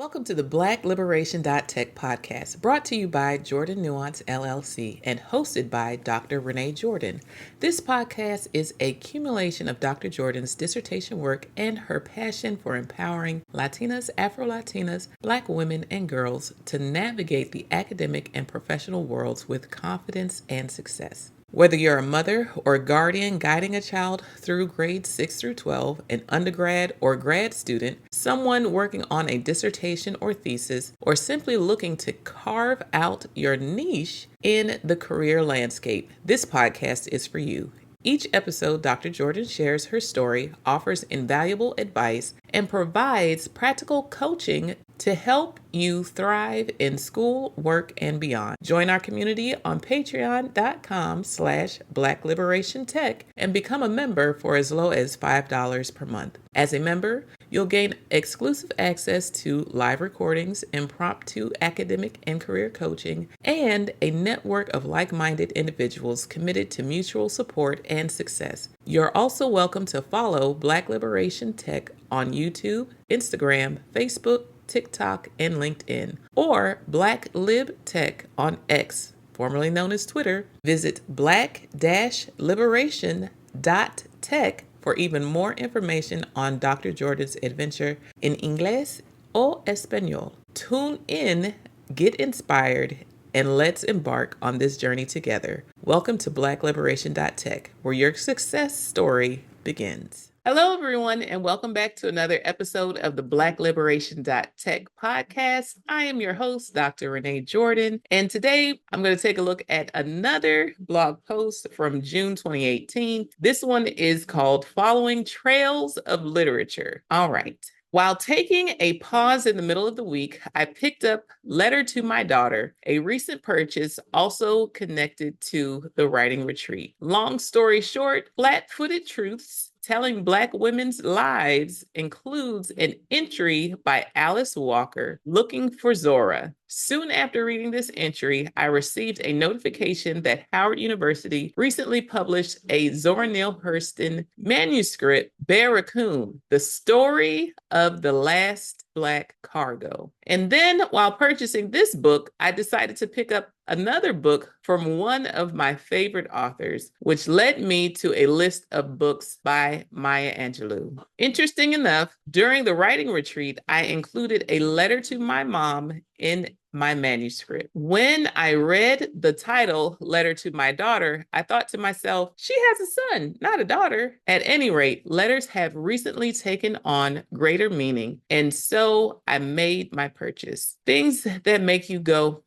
Welcome to the Black-Liberation.Tech podcast, brought to you by Jordan Nuance LLC and hosted by Dr. Renee Jordan. This podcast is a accumulation of Dr. Jordan's dissertation work and her passion for empowering Latinas, Afro-Latinas, Black women, and girls to navigate the academic and professional worlds with confidence and success. Whether you're a mother or a guardian guiding a child through grades 6 through 12, an undergrad or grad student, someone working on a dissertation or thesis, or simply looking to carve out your niche in the career landscape, this podcast is for you. Each episode, Dr. Jordan shares her story, offers invaluable advice, and provides practical coaching to help you thrive in school, work, and beyond. Join our community on patreon.com/Black-Liberation.Tech and become a member for as low as $5 per month. As a member, you'll gain exclusive access to live recordings, impromptu academic and career coaching, and a network of like-minded individuals committed to mutual support and success. You're also welcome to follow Black Liberation Tech on YouTube, Instagram, Facebook, TikTok, and LinkedIn, or Black Lib Tech on X, formerly known as Twitter. Visit Black-Liberation.Tech for even more information on Dr. Jordan's adventure in Inglés o Español. Tune in, get inspired, and let's embark on this journey together. Welcome to Black-Liberation.Tech, where your success story begins. Hello, everyone, and welcome back to another episode of the Black-Liberation.Tech podcast. I am your host, Dr. Renee Jordan, and today I'm going to take a look at another blog post from June 2018. This one is called Following Trails of Literature. All right. While taking a pause in the middle of the week, I picked up Letter to My Daughter, a recent purchase also connected to the writing retreat. Long story short, Flat-Footed Truths Telling Black Women's Lives includes an entry by Alice Walker, Looking for Zora. Soon after reading this entry, I received a notification that Howard University recently published a Zora Neale Hurston manuscript, Barracoon, the story of the last Black cargo. And then while purchasing this book, I decided to pick up another book from one of my favorite authors, which led me to a list of books by Maya Angelou. Interesting enough, during the writing retreat, I included a letter to my mom in my manuscript. When I read the title, Letter to My Daughter, I thought to myself, she has a son, not a daughter. At any rate, letters have recently taken on greater meaning, and so I made my purchase. Things that make you go,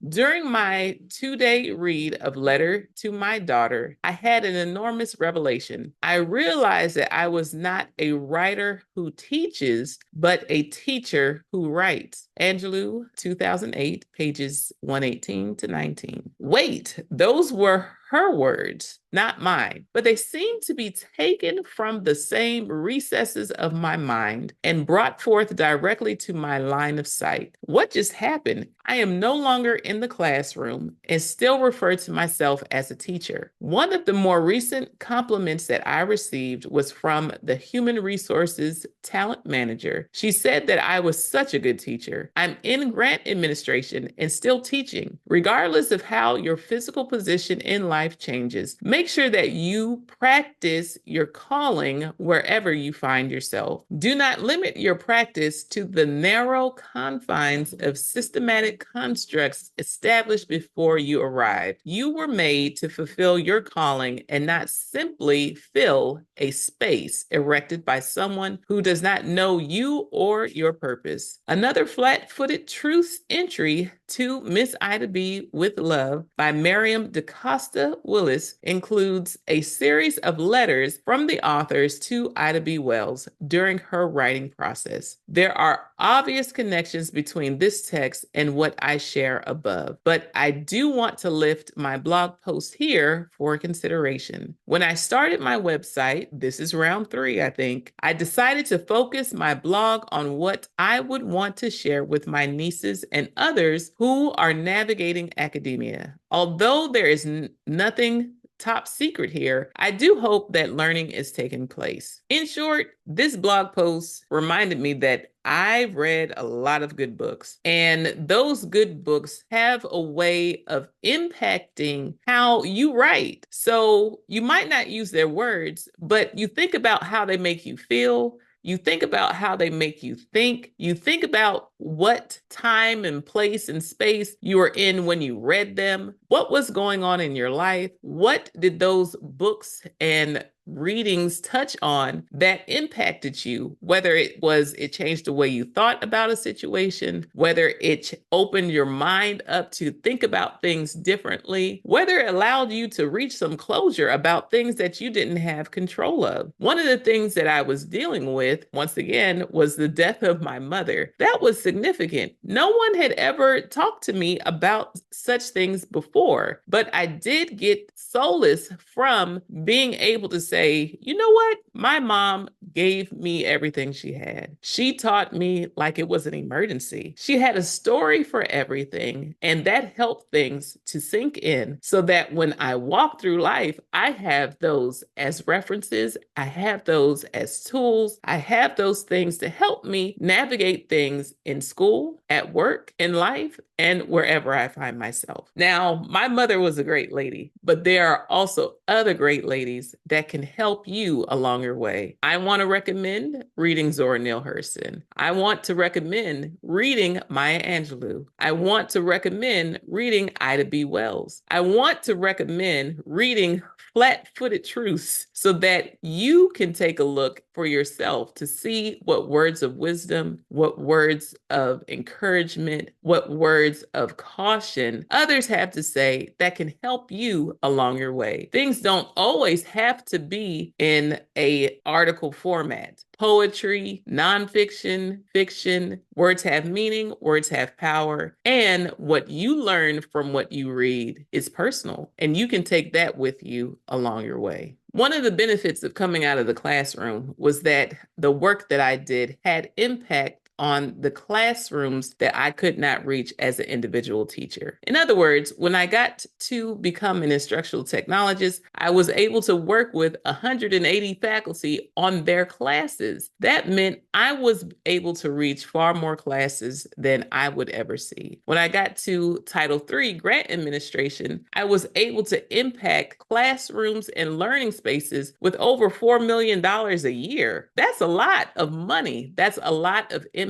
During my 2-day read of Letter to My Daughter, I had an enormous revelation. I realized that I was not a writer who teaches, but a teacher who writes. Angelou, 2008, pages 118 to 19. Wait, those were her words, not mine, but they seem to be taken from the same recesses of my mind and brought forth directly to my line of sight. What just happened? I am no longer in the classroom and still refer to myself as a teacher. One of the more recent compliments that I received was from the human resources talent manager. She said that I was such a good teacher. I'm in grant administration and still teaching. Regardless of how your physical position in life changes, make sure that you practice your calling wherever you find yourself. Do not limit your practice to the narrow confines of systematic constructs established before you arrived. You were made to fulfill your calling and not simply fill a space erected by someone who does not know you or your purpose. Another Flat-Footed Truths entry to Miss Ida B. with Love by Miriam DaCosta Willis includes a series of letters from the authors to Ida B. Wells during her writing process. There are obvious connections between this text and what I share above, but I do want to lift my blog post here for consideration. When I started my website, this is round 3, I think, I decided to focus my blog on what I would want to share with my nieces and others who are navigating academia. Although there is nothing top secret here, I do hope that learning is taking place. In short, this blog post reminded me that I've read a lot of good books, and those good books have a way of impacting how you write. So you might not use their words, but you think about how they make you feel. You think about how they make you think. You think about what time and place and space you were in when you read them. What was going on in your life? What did those books and readings touch on that impacted you? Whether it changed the way you thought about a situation, whether it opened your mind up to think about things differently, whether it allowed you to reach some closure about things that you didn't have control of. One of the things that I was dealing with, once again, was the death of my mother. That was significant. No one had ever talked to me about such things before, but I did get solace from being able to say, you know what? My mom gave me everything she had. She taught me like it was an emergency. She had a story for everything, and that helped things to sink in so that when I walk through life, I have those as references. I have those as tools. I have those things to help me navigate things in school, at work, in life, and wherever I find myself. Now, my mother was a great lady, but there are also other great ladies that can help you along your way. I want to recommend reading Zora Neale Hurston. I want to recommend reading Maya Angelou. I want to recommend reading Ida B. Wells. I want to recommend reading Flat-Footed Truths so that you can take a look for yourself to see what words of wisdom, what words of encouragement, what words of caution others have to say that can help you along your way. Things don't always have to be in an article format. Poetry, nonfiction, fiction, words have meaning, words have power, and what you learn from what you read is personal, and you can take that with you along your way. One of the benefits of coming out of the classroom was that the work that I did had impact on the classrooms that I could not reach as an individual teacher. In other words, when I got to become an instructional technologist, I was able to work with 180 faculty on their classes. That meant I was able to reach far more classes than I would ever see. When I got to Title III grant administration, I was able to impact classrooms and learning spaces with over $4 million a year. That's a lot of money. That's a lot of impact.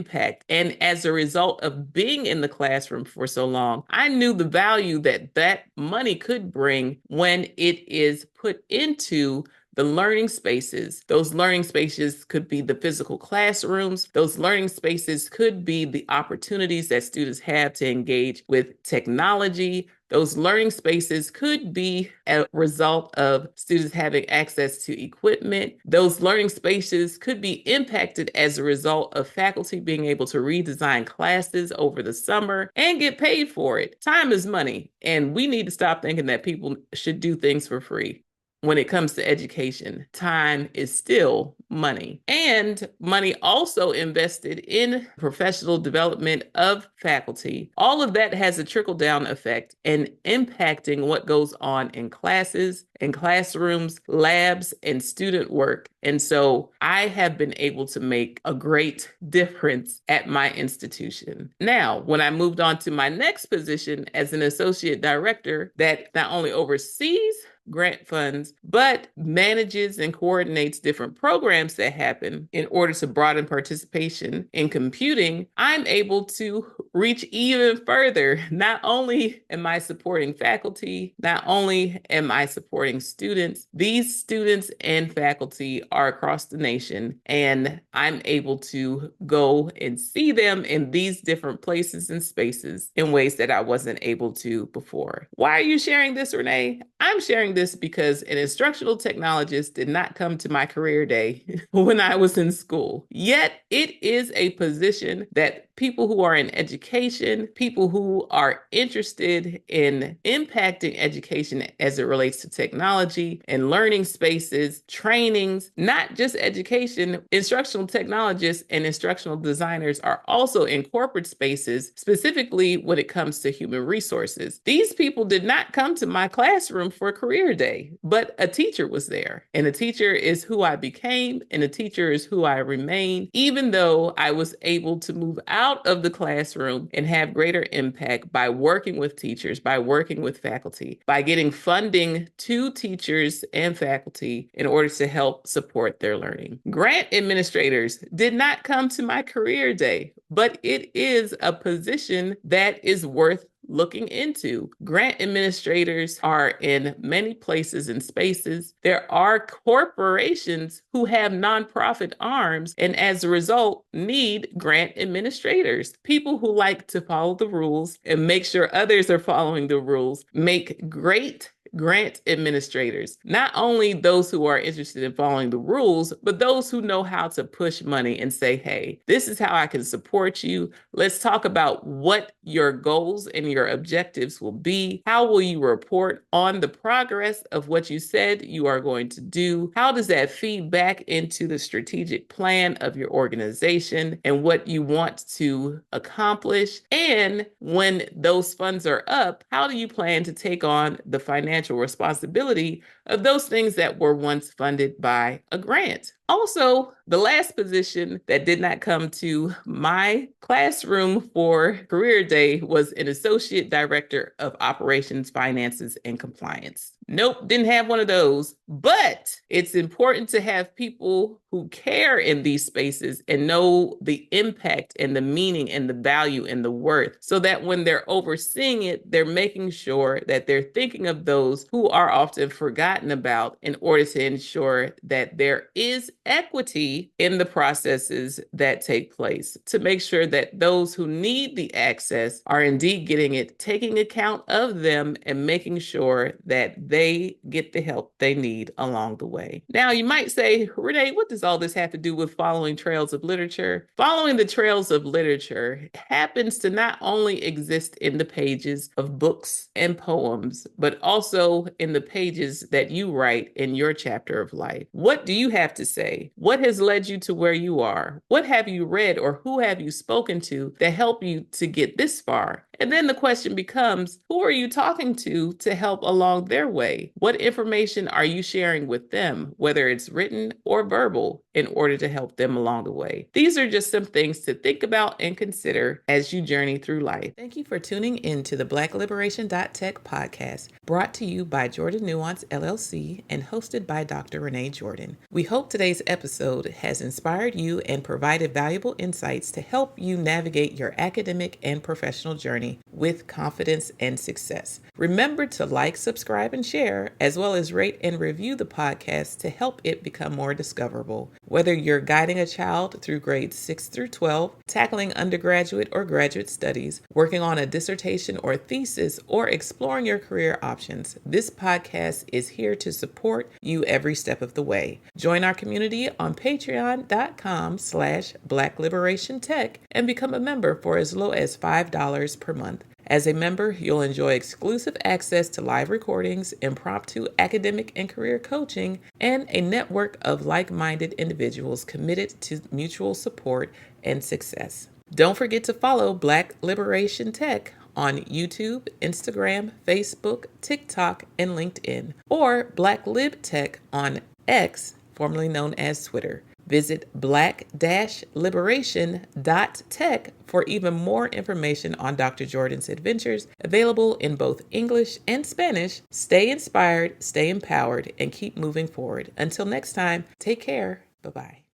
And as a result of being in the classroom for so long, I knew the value that that money could bring when it is put into the learning spaces. Those learning spaces could be the physical classrooms. Those learning spaces could be the opportunities that students have to engage with technology. Those learning spaces could be a result of students having access to equipment. Those learning spaces could be impacted as a result of faculty being able to redesign classes over the summer and get paid for it. Time is money, and we need to stop thinking that people should do things for free. When it comes to education, time is still money. And money also invested in professional development of faculty. All of that has a trickle-down effect in impacting what goes on in classes, in classrooms, labs, and student work. And so I have been able to make a great difference at my institution. Now, when I moved on to my next position as an associate director that not only oversees grant funds, but manages and coordinates different programs that happen in order to broaden participation in computing, I'm able to reach even further. Not only am I supporting faculty, not only am I supporting students, these students and faculty are across the nation, and I'm able to go and see them in these different places and spaces in ways that I wasn't able to before. Why are you sharing this, Renee? I'm sharing this because an instructional technologist did not come to my career day when I was in school. Yet it is a position that people who are in education education, people who are interested in impacting education as it relates to technology and learning spaces, trainings, not just education. Instructional technologists and instructional designers are also in corporate spaces, specifically when it comes to human resources. These people did not come to my classroom for career day, but a teacher was there. And a teacher is who I became, and a teacher is who I remain, even though I was able to move out of the classroom and have greater impact by working with teachers, by working with faculty, by getting funding to teachers and faculty in order to help support their learning. Grant administrators did not come to my career day, but it is a position that is worth looking into. Grant administrators are in many places and spaces. There are corporations who have nonprofit arms, and as a result, need grant administrators. People who like to follow the rules and make sure others are following the rules make great grant administrators. Not only those who are interested in following the rules, but those who know how to push money and say, hey, this is how I can support you. Let's talk about what your goals and your objectives will be. How will you report on the progress of what you said you are going to do? How does that feed back into the strategic plan of your organization and what you want to accomplish? And when those funds are up, how do you plan to take on the financial responsibility of those things that were once funded by a grant? Also, the last position that did not come to my classroom for career day was an associate director of operations, finances, and compliance. Nope, didn't have one of those. But it's important to have people who care in these spaces and know the impact and the meaning and the value and the worth, so that when they're overseeing it, they're making sure that they're thinking of those who are often forgotten about in order to ensure that there is equity in the processes that take place, to make sure that those who need the access are indeed getting it, taking account of them, and making sure that they get the help they need along the way. Now, you might say, Renee, what does all this have to do with following trails of literature? Following the trails of literature happens to not only exist in the pages of books and poems, but also in the pages that you write in your chapter of life. What do you have to say? What has led you to where you are? What have you read or who have you spoken to that help you to get this far? And then the question becomes, who are you talking to help along their way? What information are you sharing with them, whether it's written or verbal, in order to help them along the way? These are just some things to think about and consider as you journey through life. Thank you for tuning in to the Black-Liberation.Tech podcast, brought to you by Jordan Nuance LLC and hosted by Dr. Renee Jordan. We hope today's episode has inspired you and provided valuable insights to help you navigate your academic and professional journey with confidence and success. Remember to like, subscribe, and share, as well as rate and review the podcast to help it become more discoverable. Whether you're guiding a child through grades 6 through 12, tackling undergraduate or graduate studies, working on a dissertation or thesis, or exploring your career options, this podcast is here to support you every step of the way. Join our community on patreon.com/Black-Liberation.Tech and become a member for as low as $5 per month. As a member, you'll enjoy exclusive access to live recordings, impromptu academic and career coaching, and a network of like-minded individuals committed to mutual support and success. Don't forget to follow Black-Liberation.Tech on YouTube, Instagram, Facebook, TikTok, and LinkedIn, or Black-Lib.Tech on X, formerly known as Twitter. Visit Black-Liberation.Tech for even more information on Dr. Jordan's adventures, available in both English and Spanish. Stay inspired, stay empowered, and keep moving forward. Until next time, take care. Bye-bye.